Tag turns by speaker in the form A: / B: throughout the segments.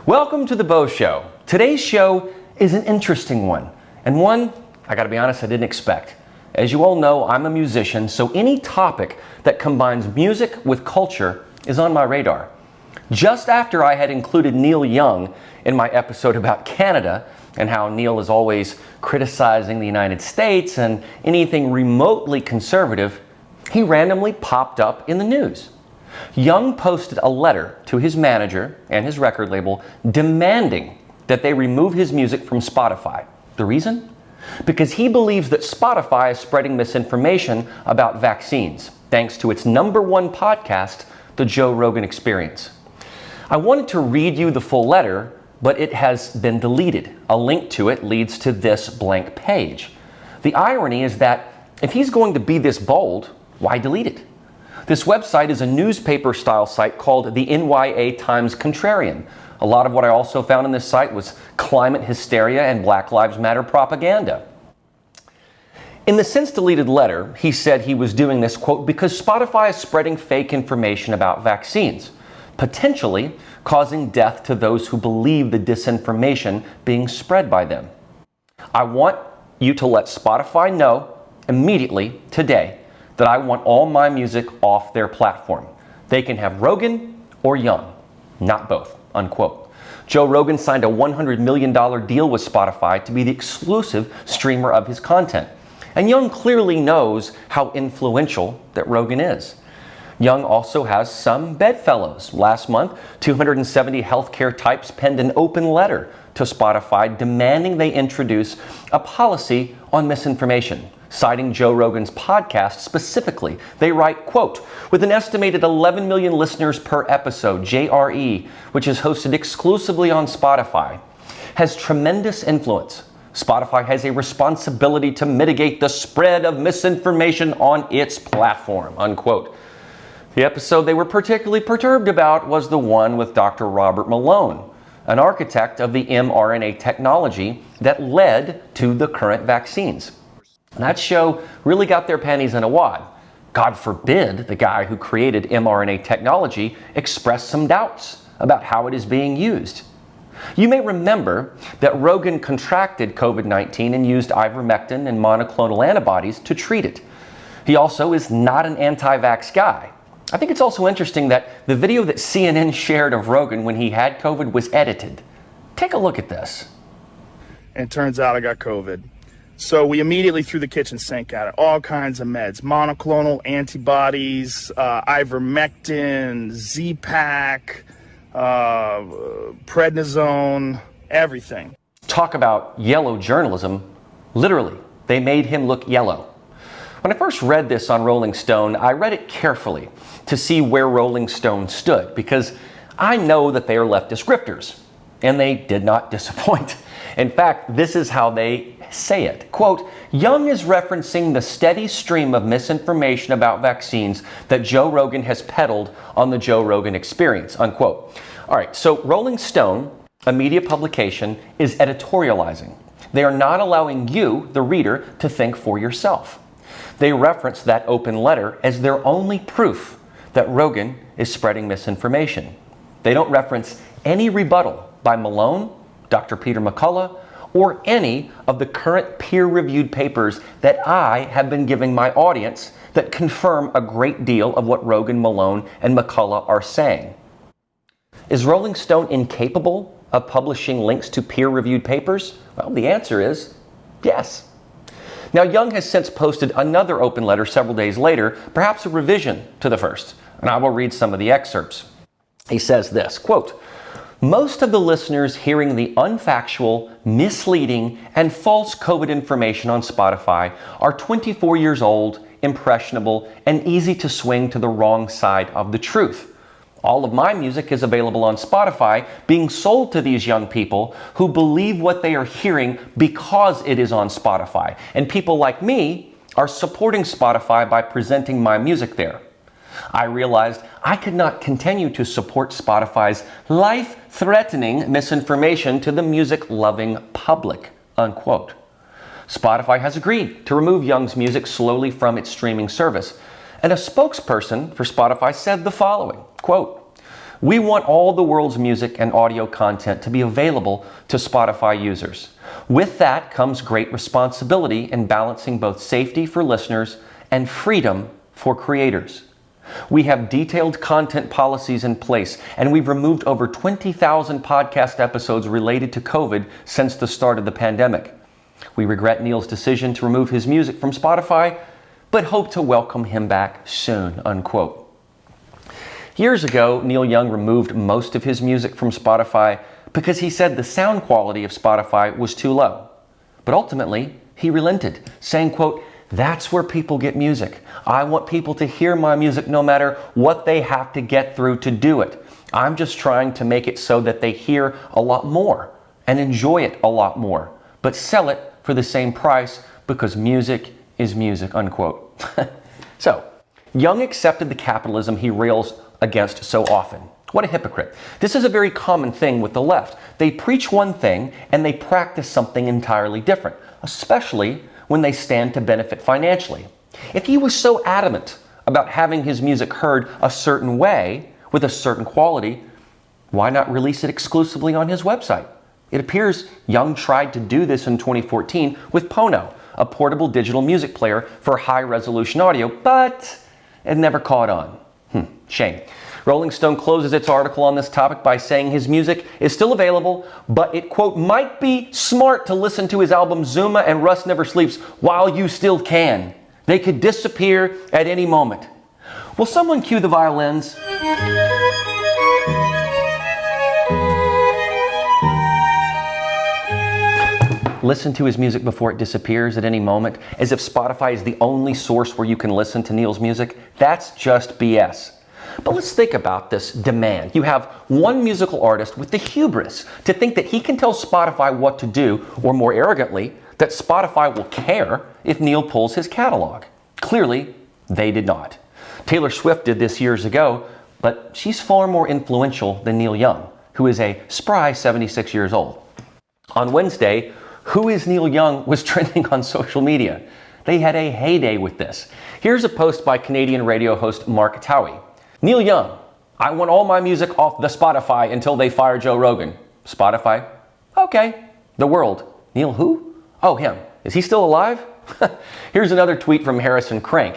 A: Welcome to the Beau Show. Today's show is an interesting one, and one, I gotta be honest, I didn't expect. As you all know, I'm a musician, so any topic that combines music with culture is on my radar. Just after I had included Neil Young in my episode about Canada and how Neil is always criticizing the United States and anything remotely conservative, he randomly popped up in the news. Young posted a letter to his manager and his record label demanding that they remove his music from Spotify. The reason? Because he believes that Spotify is spreading misinformation about vaccines, thanks to its #1 podcast, The Joe Rogan Experience. I wanted to read you the full letter, but it has been deleted. A link to it leads to this blank page. The irony is that if he's going to be this bold, why delete it? This website is a newspaper-style site called the NYA Times Contrarian. A lot of what I also found on this site was climate hysteria and Black Lives Matter propaganda. In the since-deleted letter, he said he was doing this, quote, because Spotify is spreading fake information about vaccines, potentially causing death to those who believe the disinformation being spread by them. I want you to let Spotify know immediately, today, that I want all my music off their platform. They can have Rogan or Young, not both, unquote. Joe Rogan signed a $100 million deal with Spotify to be the exclusive streamer of his content. And Young clearly knows how influential that Rogan is. Young also has some bedfellows. Last month, 270 healthcare types penned an open letter to Spotify demanding they introduce a policy on misinformation. Citing Joe Rogan's podcast specifically, they write, quote, with an estimated 11 million listeners per episode, JRE, which is hosted exclusively on Spotify, has tremendous influence. Spotify has a responsibility to mitigate the spread of misinformation on its platform, unquote. The episode they were particularly perturbed about was the one with Dr. Robert Malone, an architect of the mRNA technology that led to the current vaccines. That show really got their panties in a wad. God forbid the guy who created mRNA technology expressed some doubts about how it is being used. You may remember that Rogan contracted COVID-19 and used ivermectin and monoclonal antibodies to treat it. He also is not an anti-vax guy. I think it's also interesting that the video that CNN shared of Rogan when he had COVID was edited. Take a look at this.
B: And it turns out I got COVID. So we immediately threw the kitchen sink at it. All kinds of meds, monoclonal antibodies, ivermectin, Z-Pak, prednisone, everything.
A: Talk about yellow journalism. Literally, they made him look yellow. When I first read this on Rolling Stone, I read it carefully to see where Rolling Stone stood, because I know that they are leftist grifters, and they did not disappoint. In fact, this is how they say it. Quote, Young is referencing the steady stream of misinformation about vaccines that Joe Rogan has peddled on the Joe Rogan Experience, unquote. All right, so Rolling Stone, a media publication, is editorializing. They are not allowing you, the reader, to think for yourself. They reference that open letter as their only proof that Rogan is spreading misinformation. They don't reference any rebuttal by Malone, Dr. Peter McCullough, or any of the current peer-reviewed papers that I have been giving my audience that confirm a great deal of what Rogan, Malone, and McCullough are saying. Is Rolling Stone incapable of publishing links to peer-reviewed papers? Well, the answer is yes. Now, Young has since posted another open letter several days later, perhaps a revision to the first, and I will read some of the excerpts. He says this, quote, most of the listeners hearing the unfactual, misleading, and false COVID information on Spotify are 24 years old, impressionable, and easy to swing to the wrong side of the truth. All of my music is available on Spotify, being sold to these young people who believe what they are hearing because it is on Spotify. And people like me are supporting Spotify by presenting my music there. I realized I could not continue to support Spotify's life-threatening misinformation to the music-loving public, unquote. Spotify has agreed to remove Young's music slowly from its streaming service, and a spokesperson for Spotify said the following, quote, We want all the world's music and audio content to be available to Spotify users. With that comes great responsibility in balancing both safety for listeners and freedom for creators. We have detailed content policies in place, and we've removed over 20,000 podcast episodes related to COVID since the start of the pandemic. We regret Neil's decision to remove his music from Spotify, but hope to welcome him back soon, unquote. Years ago, Neil Young removed most of his music from Spotify because he said the sound quality of Spotify was too low. But ultimately, he relented, saying, quote, "That's where people get music. I want people to hear my music no matter what they have to get through to do it. I'm just trying to make it so that they hear a lot more and enjoy it a lot more, but sell it for the same price because music is music," unquote. So, Young accepted the capitalism he rails against so often. What a hypocrite. This is a very common thing with the left. They preach one thing and they practice something entirely different, especially when they stand to benefit financially. If he was so adamant about having his music heard a certain way with a certain quality, why not release it exclusively on his website? It appears Young tried to do this in 2014 with Pono, a portable digital music player for high-resolution audio, but it never caught on. Shame. Rolling Stone closes its article on this topic by saying his music is still available, but it, quote, might be smart to listen to his album Zuma and Rust Never Sleeps while you still can. They could disappear at any moment. Will someone cue the violins? Listen to his music before it disappears at any moment, as if Spotify is the only source where you can listen to Neil's music? That's just BS. But let's think about this demand. You have one musical artist with the hubris to think that he can tell Spotify what to do, or more arrogantly, that Spotify will care if Neil pulls his catalog. Clearly, they did not. Taylor Swift did this years ago, but she's far more influential than Neil Young, who is a spry 76 years old. On Wednesday, "Who is Neil Young?" was trending on social media. They had a heyday with this. Here's a post by Canadian radio host Mark Towie. "Neil Young, I want all my music off the Spotify until they fire Joe Rogan." Spotify? Okay. The World. Neil who? Oh, him. Is he still alive? Here's another tweet from Harrison Crank.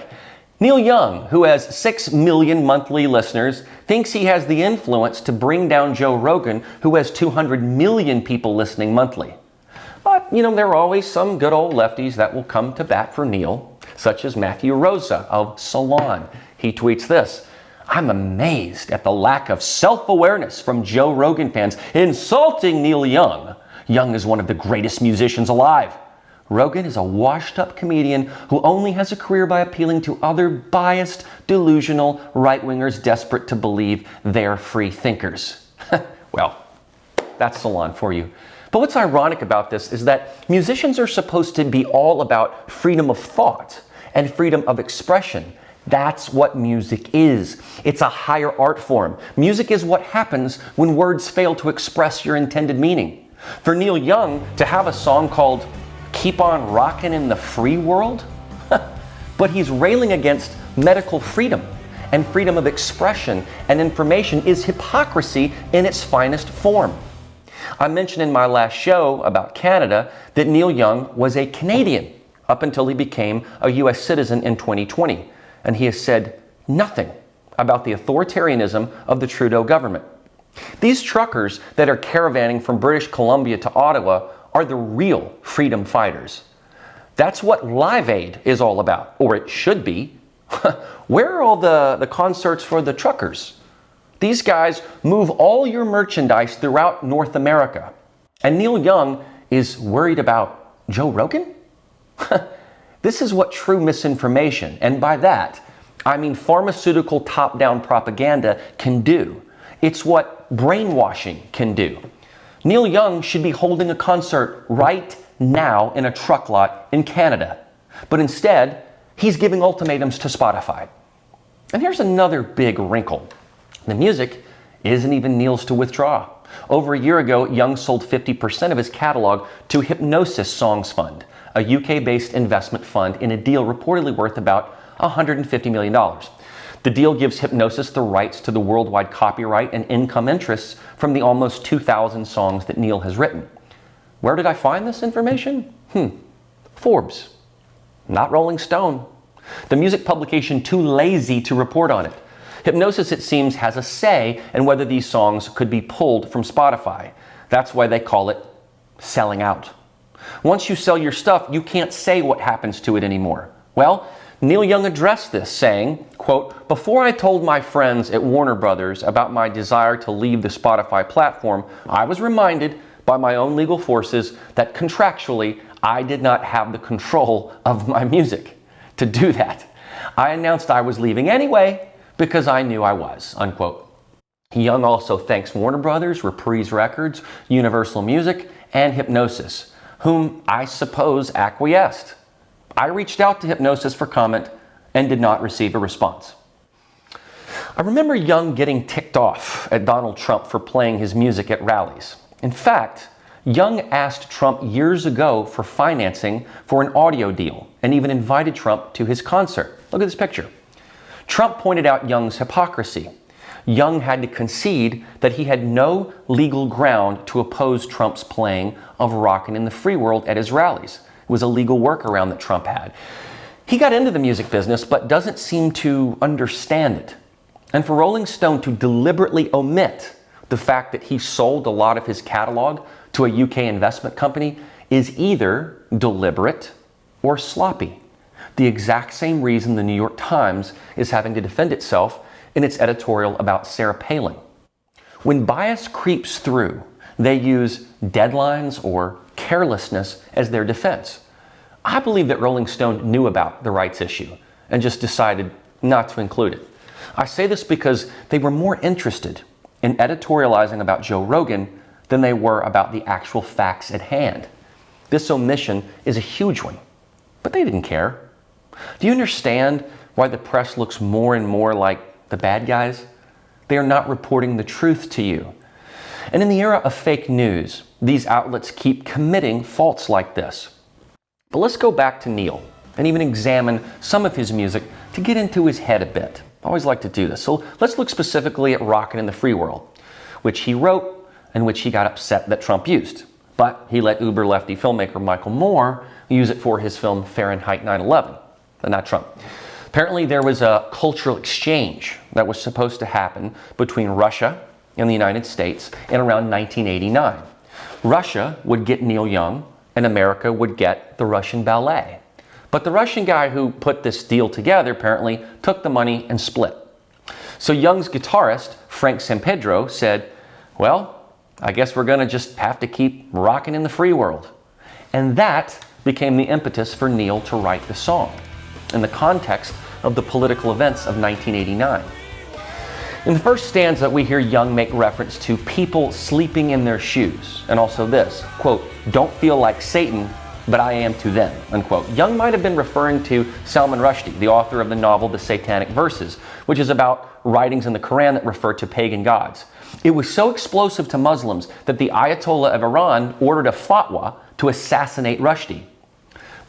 A: "Neil Young, who has 6 million monthly listeners, thinks he has the influence to bring down Joe Rogan, who has 200 million people listening monthly." But, there are always some good old lefties that will come to bat for Neil, such as Matthew Rosa of Salon. He tweets this: "I'm amazed at the lack of self-awareness from Joe Rogan fans insulting Neil Young. Young is one of the greatest musicians alive. Rogan is a washed-up comedian who only has a career by appealing to other biased, delusional right-wingers desperate to believe they're free thinkers." Well, that's Salon for you. But what's ironic about this is that musicians are supposed to be all about freedom of thought and freedom of expression. That's what music is. It's a higher art form. Music is what happens when words fail to express your intended meaning. For Neil Young to have a song called "Keep On Rockin' in the Free World?" But he's railing against medical freedom, and freedom of expression and information is hypocrisy in its finest form. I mentioned in my last show about Canada that Neil Young was a Canadian up until he became a U.S. citizen in 2020, and he has said nothing about the authoritarianism of the Trudeau government. These truckers that are caravanning from British Columbia to Ottawa are the real freedom fighters. That's what Live Aid is all about, or it should be. Where are all the concerts for the truckers? These guys move all your merchandise throughout North America. And Neil Young is worried about Joe Rogan? This is what true misinformation, and by that, I mean pharmaceutical top-down propaganda, can do. It's what brainwashing can do. Neil Young should be holding a concert right now in a truck lot in Canada. But instead, he's giving ultimatums to Spotify. And here's another big wrinkle. The music isn't even Neil's to withdraw. Over a year ago, Young sold 50% of his catalog to Hypnosis Songs Fund, a UK-based investment fund, in a deal reportedly worth about $150 million. The deal gives Hipgnosis the rights to the worldwide copyright and income interests from the almost 2,000 songs that Neil has written. Where did I find this information? Forbes, not Rolling Stone. The music publication too lazy to report on it. Hipgnosis, it seems, has a say in whether these songs could be pulled from Spotify. That's why they call it selling out. Once you sell your stuff, you can't say what happens to it anymore. Well, Neil Young addressed this, saying, quote, "Before I told my friends at Warner Brothers about my desire to leave the Spotify platform, I was reminded by my own legal forces that contractually I did not have the control of my music to do that. I announced I was leaving anyway because I knew I was," unquote. Young also thanks Warner Brothers, Reprise Records, Universal Music, and Hipgnosis, whom I suppose acquiesced. I reached out to Hipgnosis for comment and did not receive a response. I remember Young getting ticked off at Donald Trump for playing his music at rallies. In fact, Young asked Trump years ago for financing for an audio deal and even invited Trump to his concert. Look at this picture. Trump pointed out Young's hypocrisy. Young had to concede that he had no legal ground to oppose Trump's playing of Rockin' in the Free World at his rallies. It was a legal workaround that Trump had. He got into the music business but doesn't seem to understand it. And for Rolling Stone to deliberately omit the fact that he sold a lot of his catalog to a UK investment company is either deliberate or sloppy. The exact same reason the New York Times is having to defend itself in its editorial about Sarah Palin. When bias creeps through, they use deadlines or carelessness as their defense. I believe that Rolling Stone knew about the rights issue and just decided not to include it. I say this because they were more interested in editorializing about Joe Rogan than they were about the actual facts at hand. This omission is a huge one, but they didn't care. Do you understand why the press looks more and more like the bad guys? They are not reporting the truth to you. And in the era of fake news, these outlets keep committing faults like this. But let's go back to Neil and even examine some of his music to get into his head a bit. I always like to do this. So let's look specifically at Rockin' in the Free World, which he wrote and which he got upset that Trump used. But he let uber lefty filmmaker Michael Moore use it for his film Fahrenheit 9/11, but not Trump. Apparently there was a cultural exchange that was supposed to happen between Russia and the United States in around 1989. Russia would get Neil Young and America would get the Russian ballet. But the Russian guy who put this deal together apparently took the money and split. So Young's guitarist, Frank Sampedro, said, "Well, I guess we're going to just have to keep rocking in the free world." And that became the impetus for Neil to write the song in the context of the political events of 1989. In the first stanza, we hear Young make reference to people sleeping in their shoes, and also this, quote, "Don't feel like Satan, but I am to them," unquote. Young might have been referring to Salman Rushdie, the author of the novel The Satanic Verses, which is about writings in the Quran that refer to pagan gods. It was so explosive to Muslims that the Ayatollah of Iran ordered a fatwa to assassinate Rushdie.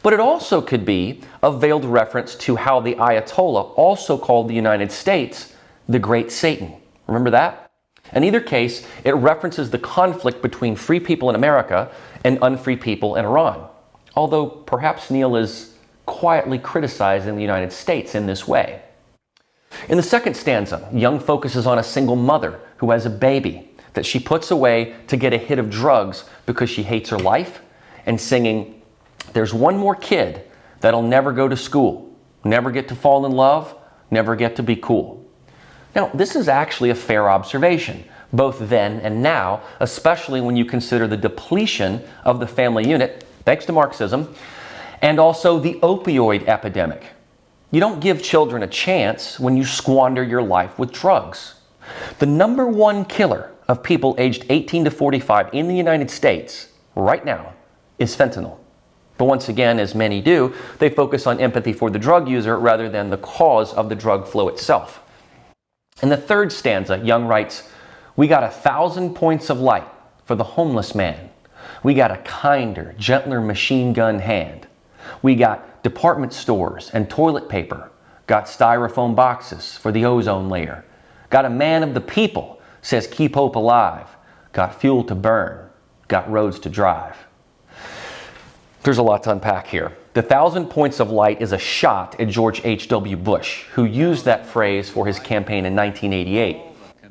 A: But it also could be a veiled reference to how the Ayatollah also called the United States the Great Satan. Remember that? In either case, it references the conflict between free people in America and unfree people in Iran. Although perhaps Neil is quietly criticizing the United States in this way. In the second stanza, Young focuses on a single mother who has a baby that she puts away to get a hit of drugs because she hates her life, and singing, "There's one more kid that'll never go to school, never get to fall in love, never get to be cool." Now, this is actually a fair observation, both then and now, especially when you consider the depletion of the family unit, thanks to Marxism, and also the opioid epidemic. You don't give children a chance when you squander your life with drugs. The number one killer of people aged 18 to 45 in the United States right now is fentanyl. But once again, as many do, they focus on empathy for the drug user rather than the cause of the drug flow itself. In the third stanza, Young writes, "We got 1,000 points of light for the homeless man. We got a kinder, gentler machine gun hand. We got department stores and toilet paper, got styrofoam boxes for the ozone layer. Got a man of the people, says keep hope alive. Got fuel to burn, got roads to drive. There's a lot to unpack here. The 1,000 points of light is a shot at George H.W. Bush, who used that phrase for his campaign in 1988.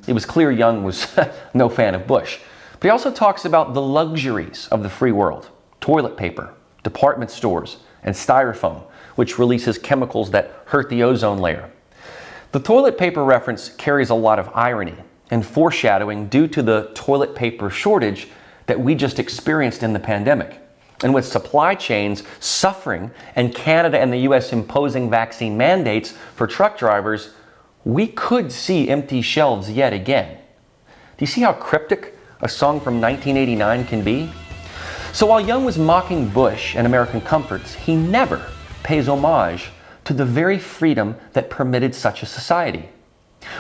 A: It was clear Young was no fan of Bush. But he also talks about the luxuries of the free world: toilet paper, department stores, and styrofoam, which releases chemicals that hurt the ozone layer. The toilet paper reference carries a lot of irony and foreshadowing due to the toilet paper shortage that we just experienced in the pandemic. And with supply chains suffering and Canada and the US imposing vaccine mandates for truck drivers, we could see empty shelves yet again. Do you see how cryptic a song from 1989 can be? So while Young was mocking Bush and American comforts, he never pays homage to the very freedom that permitted such a society.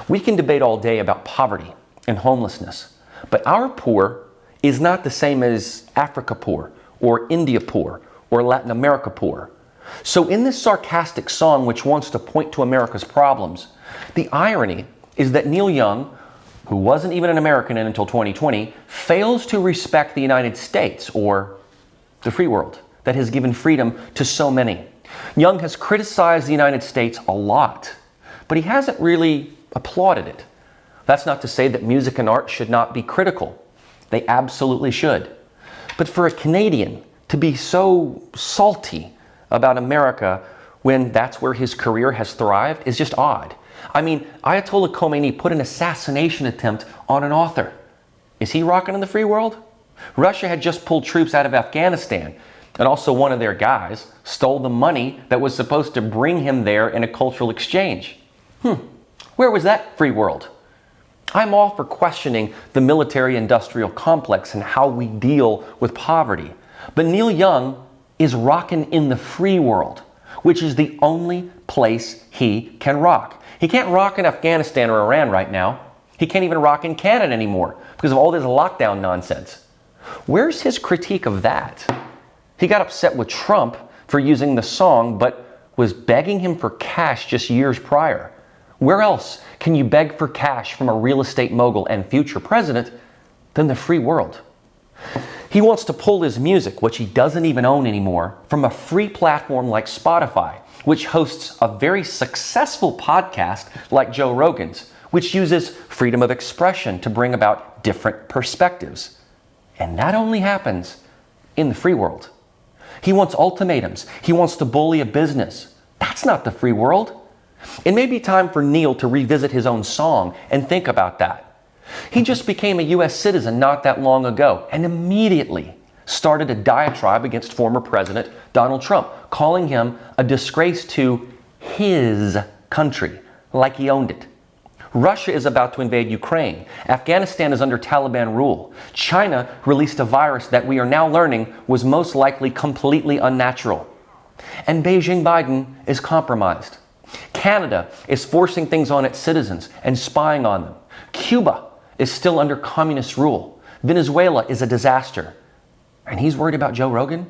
A: We can debate all day about poverty and homelessness, but our poor is not the same as Africa poor, or India poor, or Latin America poor. So in this sarcastic song, which wants to point to America's problems, the irony is that Neil Young, who wasn't even an American until 2020, fails to respect the United States, or the free world, that has given freedom to so many. Young has criticized the United States a lot, but he hasn't really applauded it. That's not to say that music and art should not be critical. They absolutely should. But for a Canadian to be so salty about America when that's where his career has thrived is just odd. I mean, Ayatollah Khomeini put an assassination attempt on an author. Is he rocking in the free world? Russia had just pulled troops out of Afghanistan, and also one of their guys stole the money that was supposed to bring him there in a cultural exchange. Where was that free world? I'm all for questioning the military-industrial complex and how we deal with poverty. But Neil Young is rocking in the free world, which is the only place he can rock. He can't rock in Afghanistan or Iran right now. He can't even rock in Canada anymore because of all this lockdown nonsense. Where's his critique of that? He got upset with Trump for using the song, but was begging him for cash just years prior. Where else can you beg for cash from a real estate mogul and future president than the free world? He wants to pull his music, which he doesn't even own anymore, from a free platform like Spotify, which hosts a very successful podcast like Joe Rogan's, which uses freedom of expression to bring about different perspectives. And that only happens in the free world. He wants ultimatums. He wants to bully a business. That's not the free world. It may be time for Neil to revisit his own song and think about that. He just became a US citizen not that long ago and immediately started a diatribe against former President Donald Trump, calling him a disgrace to his country, like he owned it. Russia is about to invade Ukraine. Afghanistan is under Taliban rule. China released a virus that we are now learning was most likely completely unnatural. And Beijing Biden is compromised. Canada is forcing things on its citizens and spying on them. Cuba is still under communist rule. Venezuela is a disaster. And he's worried about Joe Rogan?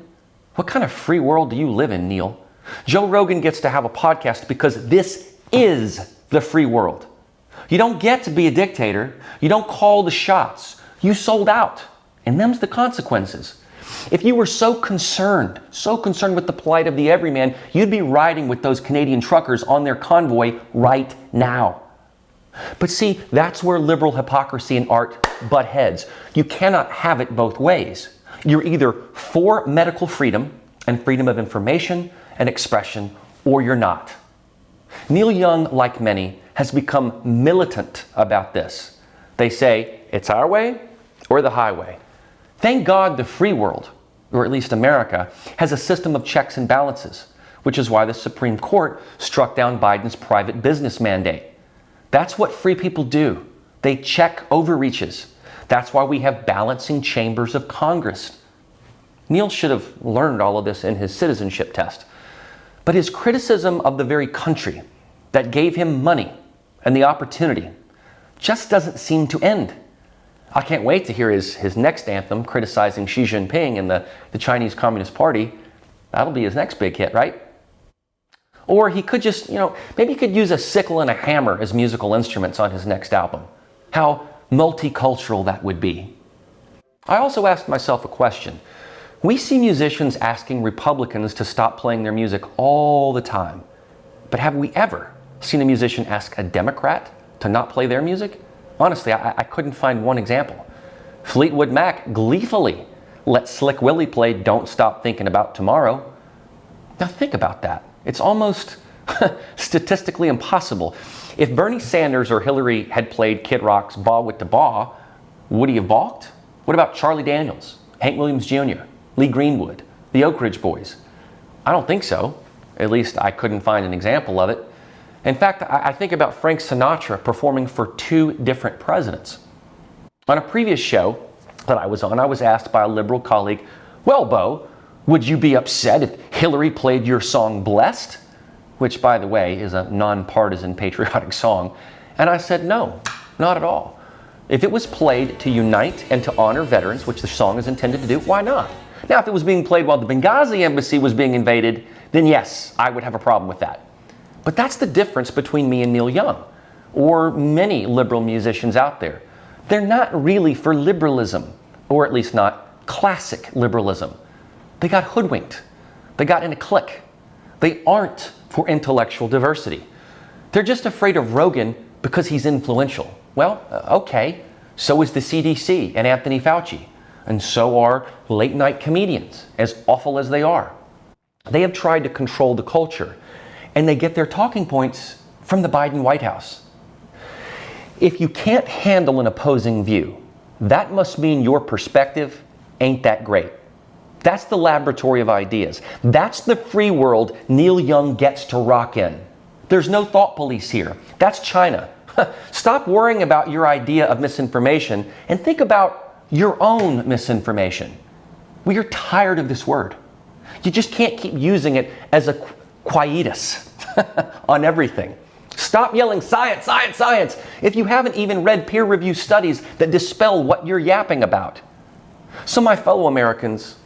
A: What kind of free world do you live in, Neil? Joe Rogan gets to have a podcast because this is the free world. You don't get to be a dictator. You don't call the shots. You sold out. And them's the consequences. If you were so concerned with the plight of the everyman, you'd be riding with those Canadian truckers on their convoy right now. But see, that's where liberal hypocrisy and art butt heads. You cannot have it both ways. You're either for medical freedom and freedom of information and expression, or you're not. Neil Young, like many, has become militant about this. They say, it's our way or the highway. Thank God the free world, or at least America, has a system of checks and balances, which is why the Supreme Court struck down Biden's private business mandate. That's what free people do. They check overreaches. That's why we have balancing chambers of Congress. Neil should have learned all of this in his citizenship test. But his criticism of the very country that gave him money and the opportunity just doesn't seem to end. I can't wait to hear his next anthem criticizing Xi Jinping and the Chinese Communist Party. That'll be his next big hit, right? Or he could just, maybe he could use a sickle and a hammer as musical instruments on his next album. How multicultural that would be. I also asked myself a question. We see musicians asking Republicans to stop playing their music all the time. But have we ever seen a musician ask a Democrat to not play their music? Honestly, I couldn't find one example. Fleetwood Mac gleefully let Slick Willie play Don't Stop Thinking About Tomorrow. Now think about that. It's almost statistically impossible. If Bernie Sanders or Hillary had played Kid Rock's Baw with the Baw, would he have balked? What about Charlie Daniels, Hank Williams Jr., Lee Greenwood, the Oak Ridge Boys? I don't think so. At least I couldn't find an example of it. In fact, I think about Frank Sinatra performing for 2 different presidents. On a previous show that I was on, I was asked by a liberal colleague, well, Beau, would you be upset if Hillary played your song Blessed? Which, by the way, is a nonpartisan patriotic song. And I said, no, not at all. If it was played to unite and to honor veterans, which the song is intended to do, why not? Now, if it was being played while the Benghazi embassy was being invaded, then yes, I would have a problem with that. But that's the difference between me and Neil Young, or many liberal musicians out there. They're not really for liberalism, or at least not classic liberalism. They got hoodwinked. They got in a clique. They aren't for intellectual diversity. They're just afraid of Rogan because he's influential. Well, okay, so is the CDC and Anthony Fauci. And so are late night comedians, as awful as they are. They have tried to control the culture, and they get their talking points from the Biden White House. If you can't handle an opposing view, that must mean your perspective ain't that great. That's the laboratory of ideas. That's the free world Neil Young gets to rock in. There's no thought police here. That's China. Stop worrying about your idea of misinformation and think about your own misinformation. We are tired of this word. You just can't keep using it as a quietus on everything. Stop yelling science, science, science if you haven't even read peer-reviewed studies that dispel what you're yapping about. So my fellow Americans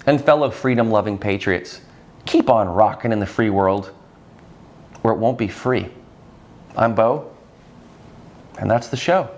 A: and fellow freedom-loving patriots, keep on rocking in the free world, or it won't be free. I'm Beau, and that's the show.